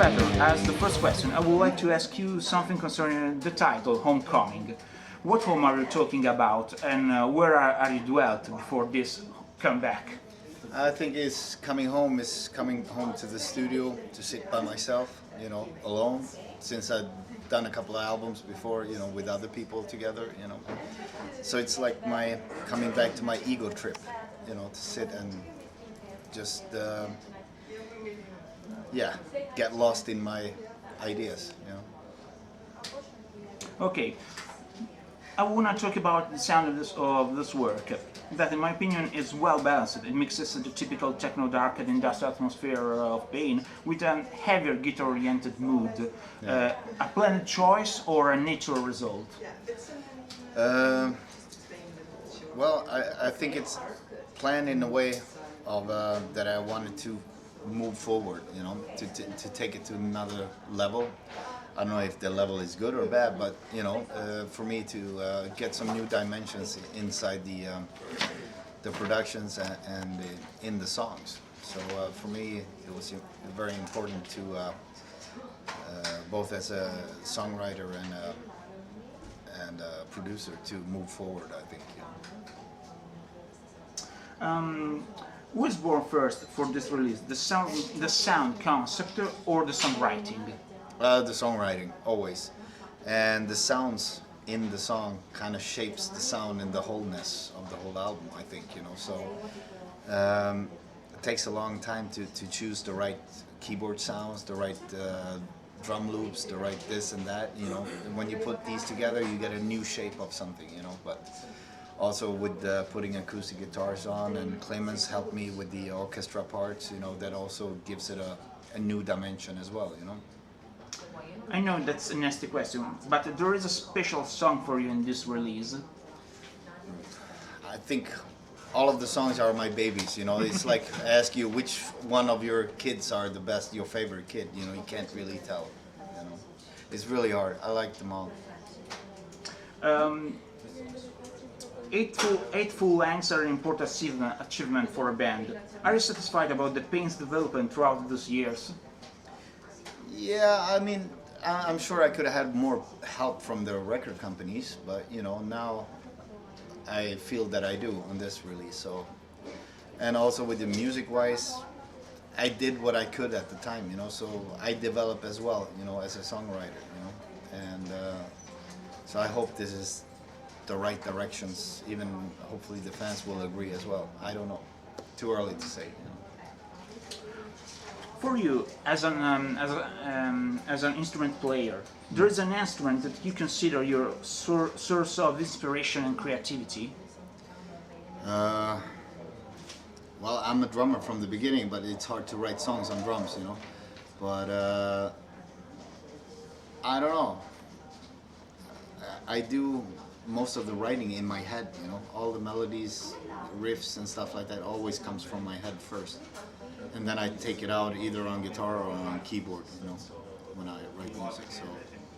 Peter, as the first question, I would like to ask you something concerning the title, Homecoming. What home are you talking about, and where are you dwelt before this comeback? I think is coming home to the studio to sit by myself, alone. Since I've done a couple of albums before, with other people together. So it's like my coming back to my ego trip, to sit and just, get lost in my ideas. Okay, I want to talk about the sound of this work. That, in my opinion, is well balanced. It mixes the typical techno-dark and industrial atmosphere of Pain with a heavier guitar-oriented mood. A planned choice or a natural result? Well, I think it's planned in a way of that I wanted to move forward, to take it to another level. I don't know if the level is good or bad, but for me to get some new dimensions inside the productions and in the songs. So for me, it was very important to both as a songwriter and a producer to move forward. I think. Who was born first for this release? The sound concept or the songwriting? The songwriting, always. And the sounds in the song kind of shapes the sound and the wholeness of the whole album, I think, So it takes a long time to choose the right keyboard sounds, the right drum loops, the right this and that, And when you put these together, you get a new shape of something, But also with putting acoustic guitars on, and Clemens helped me with the orchestra parts, that also gives it a new dimension as well, I know that's a nasty question, but there is a special song for you in this release. I think all of the songs are my babies, It's like I ask you which one of your kids are the best, your favorite kid, You can't really tell, It's really hard. I like them all. Eight full lengths are an important achievement for a band. Are you satisfied about the Pain's development throughout those years? Yeah, I mean, I'm sure I could have had more help from the record companies, but now I feel that I do on this release. So, and also with the music-wise, I did what I could at the time, So I develop as well, as a songwriter, And so I hope this is the right directions. Even hopefully the fans will agree as well. I don't know. Too early to say. For you, as an instrument player, there is an instrument that you consider your source of inspiration and creativity? Well, I'm a drummer from the beginning, but it's hard to write songs on drums, But I don't know. I do most of the writing in my head, All the melodies, riffs and stuff like that always comes from my head first. And then I take it out either on guitar or on keyboard, when I write music. So,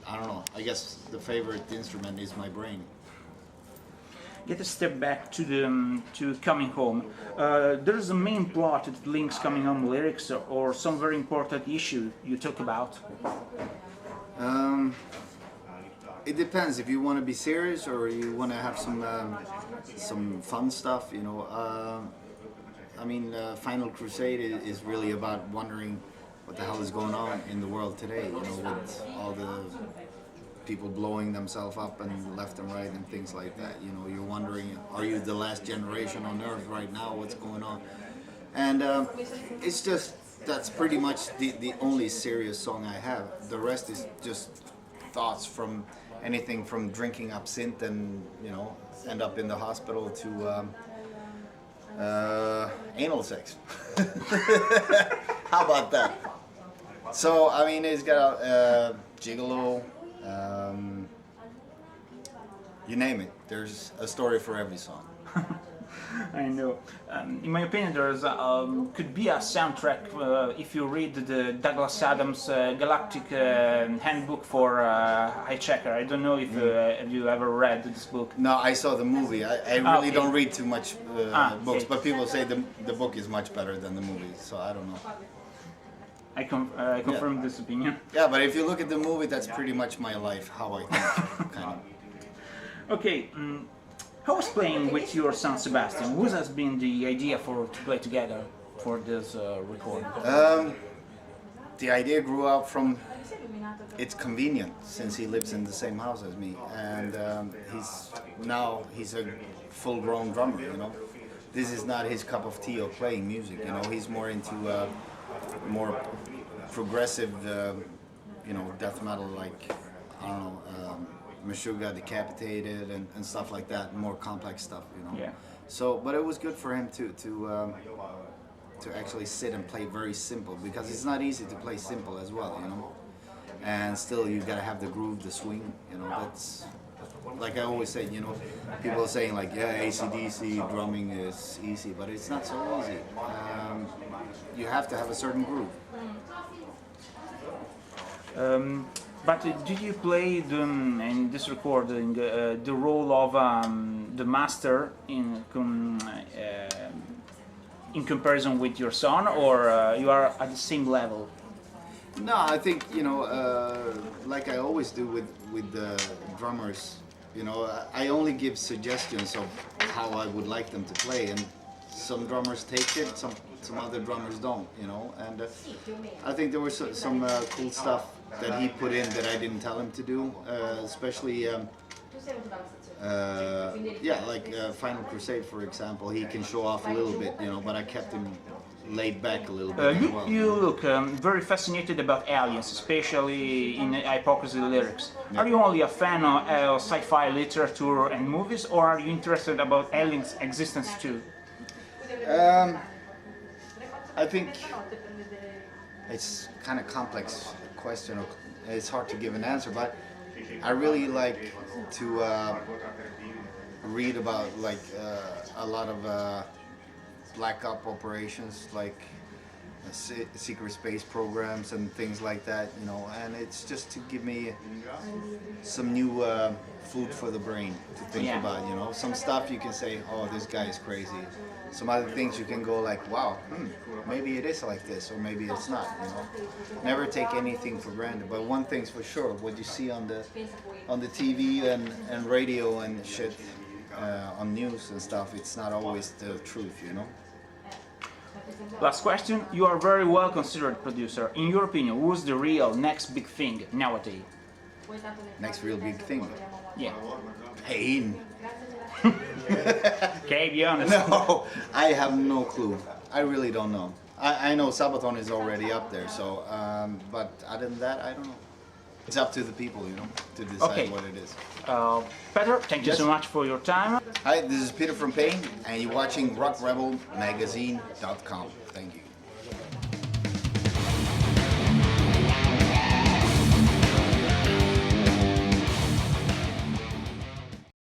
I don't know. I guess the favorite instrument is my brain. Get a step back to Coming Home. There is a main plot that links Coming Home lyrics or some very important issue you talk about. It depends if you want to be serious or you want to have some fun stuff, Final Crusade is really about wondering what the hell is going on in the world today, with all the people blowing themselves up and left and right and things like that. You're wondering, are you the last generation on Earth right now? What's going on? And it's just, that's pretty much the only serious song I have. The rest is just thoughts from anything from drinking absinthe and, end up in the hospital to anal sex. How about that? So, it's got Gigolo, you name it. There's a story for every song. I know. In my opinion, there's could be a soundtrack if you read the Douglas Adams Galactic Handbook for Hijacker. I don't know if have you ever read this book. No, I saw the movie. I really don't read too much books, okay. but people say the book is much better than the movie, so I don't know. I confirm this opinion. Yeah, but if you look at the movie, that's pretty much my life, how I think, kind of. Okay, how was playing with your son Sebastian? What has been the idea to play together for this recording? The idea grew out from it's convenient since he lives in the same house as me, and he's a full-grown drummer. You know, this is not his cup of tea of playing music. You know, he's more into more progressive, death metal, like I don't know, Meshuggah, Decapitated, and stuff like that. More complex stuff. You know. Yeah. So, but it was good for him to actually sit and play very simple, because it's not easy to play simple as well, you know. And still, you gotta have the groove, the swing, you know. That's like I always say, you know. People are saying like, yeah, AC/DC drumming is easy, but it's not so easy. You have to have a certain groove. But did you play in this recording the role of the master in comparison with your son, or you are at the same level? No, I think, you know, like I always do with the drummers, you know, I only give suggestions of how I would like them to play, and some drummers take it, some other drummers don't, you know. And I think there was some cool stuff that he put in that I didn't tell him to do, especially like Final Crusade, for example. He can show off a little bit, you know, but I kept him laid back a little bit as well. You look very fascinated about aliens, especially in Hypocrisy lyrics. Yeah. Are you only a fan of sci-fi literature and movies, or are you interested about aliens' existence too? I think it's kind of complex question. It's hard to give an answer, but I really like to read about like a lot of black op operations, like secret space programs and things like that, you know. And it's just to give me some new food for the brain to think about, you know. Some stuff you can say, oh, this guy is crazy. Some other things you can go like, wow, maybe it is like this, or maybe it's not, you know. Never take anything for granted. But one thing's for sure, what you see on the TV and radio and shit, on news and stuff, it's not always the truth, you know. Last question. You are very well considered producer. In your opinion, who's the real next big thing nowadays? Next real big thing? Yeah. Pain. Okay, be honest. No, I have no clue. I really don't know. I know Sabaton is already up there, so, but other than that, I don't know. It's up to the people, you know, to decide what it is. Peter, thank you so much for your time. Hi, this is Peter from Pain, and you're watching RockRebelMagazine.com. Thank you.